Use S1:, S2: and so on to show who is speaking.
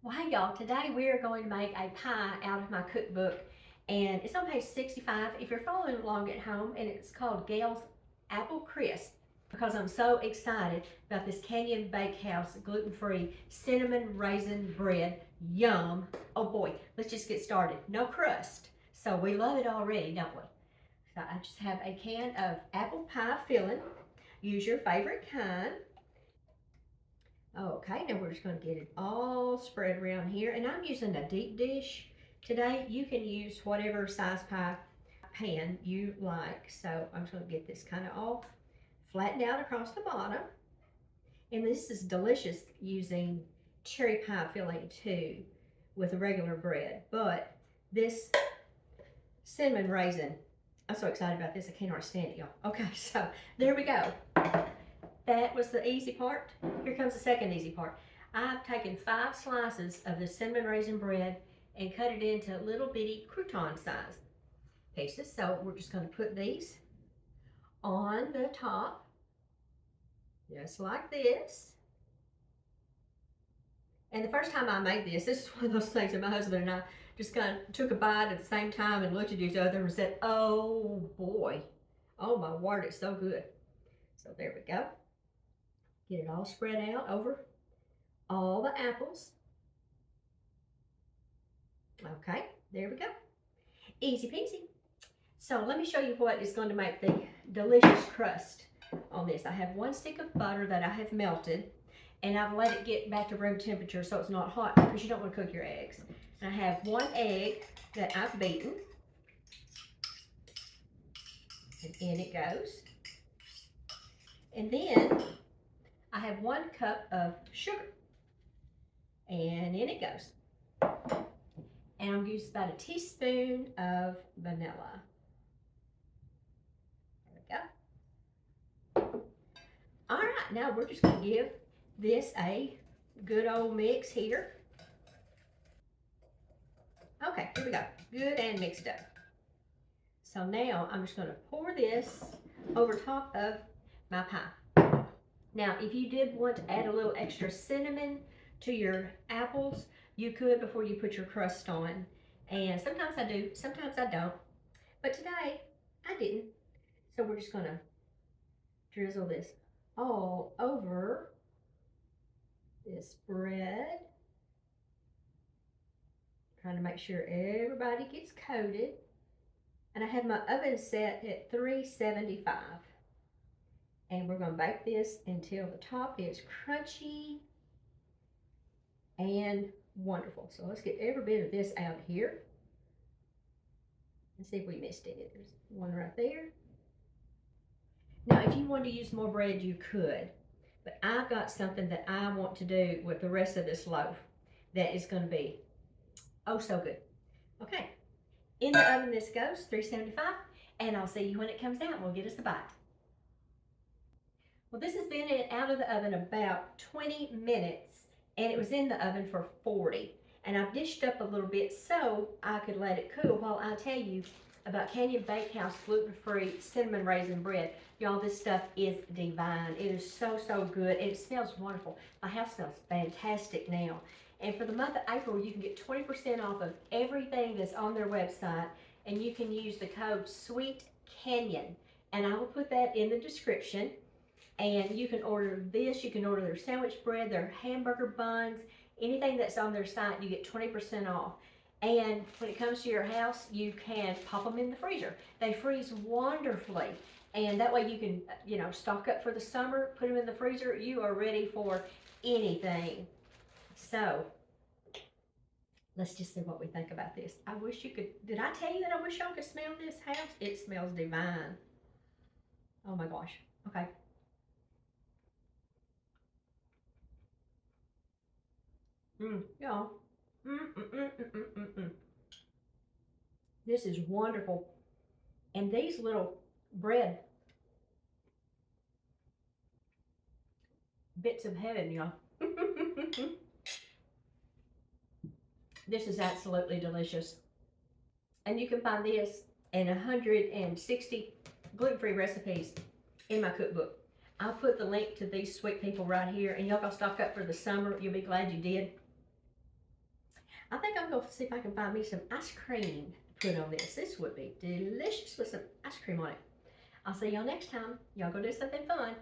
S1: Well, hey y'all, today we are going to make a pie out of my cookbook, and it's on page 65 if you're following along at home, and it's called Gail's Apple Crisp because I'm so excited about this Canyon Bakehouse gluten-free cinnamon raisin bread. Yum. Oh boy, let's just get started. No crust, so we love it already, don't we? So I just have a can of apple pie filling. Use your favorite kind. Okay, now we're just going to get it all spread around here. And I'm using a deep dish today. You can use whatever size pie pan you like. So I'm just going to get this kind of all flattened out across the bottom. And this is delicious using cherry pie filling too with regular bread. But this cinnamon raisin, I'm so excited about this. I can't hardly stand it, y'all. Okay, so there we go. That was the easy part. Here comes the second easy part. I've taken 5 slices of the cinnamon raisin bread and cut it into little bitty crouton size pieces. So we're just going to put these on the top, just like this. And the first time I made this is one of those things that my husband and I just kind of took a bite at the same time and looked at each other and said, oh boy, oh my word, it's so good. So there we go. Get it all spread out over all the apples. Okay, there we go. Easy peasy. So let me show you what is going to make the delicious crust on this. I have 1 stick of butter that I have melted, and I've let it get back to room temperature so it's not hot because you don't want to cook your eggs. And I have 1 egg that I've beaten, and in it goes. And then I have 1 cup of sugar, and in it goes. And I'm going to use about a teaspoon of vanilla. There we go. All right, now we're just going to give this a good old mix here. Okay, here we go. Good and mixed up. So now I'm just going to pour this over top of my pie. Now, if you did want to add a little extra cinnamon to your apples, you could before you put your crust on. And sometimes I do, sometimes I don't. But today, I didn't. So we're just going to drizzle this all over this bread. Trying to make sure everybody gets coated. And I have my oven set at 375. And we're going to bake this until the top is crunchy and wonderful. So let's get every bit of this out here. And see if we missed any. There's one right there. Now, if you wanted to use more bread, you could. But I've got something that I want to do with the rest of this loaf that is going to be oh so good. Okay, in the oven this goes, 375, and I'll see you when it comes out and we'll get us a bite. Well, this has been out of the oven about 20 minutes, and it was in the oven for 40. And I've dished up a little bit so I could let it cool while I tell you about Canyon Bakehouse gluten-free cinnamon raisin bread. Y'all, this stuff is divine. It is so, so good. And it smells wonderful. My house smells fantastic now. And for the month of April, you can get 20% off of everything that's on their website. And you can use the code Sweet Canyon. And I will put that in the description. And you can order this. You can order their sandwich bread, their hamburger buns, anything that's on their site, you get 20% off. And when it comes to your house, you can pop them in the freezer. They freeze wonderfully. And that way you can, stock up for the summer, put them in the freezer. You are ready for anything. So, let's just see what we think about this. I wish you could, did I tell you that I wish y'all could smell this house? It smells divine. Oh my gosh. Okay. Y'all. This is wonderful. And these little bread bits of heaven, y'all. This is absolutely delicious. And you can find this and 160 gluten-free recipes in my cookbook. I'll put the link to these sweet people right here, and y'all go stock up for the summer. You'll be glad you did. I think I'm gonna see if I can find me some ice cream to put on this. This would be delicious with some ice cream on it. I'll see y'all next time. Y'all go do something fun.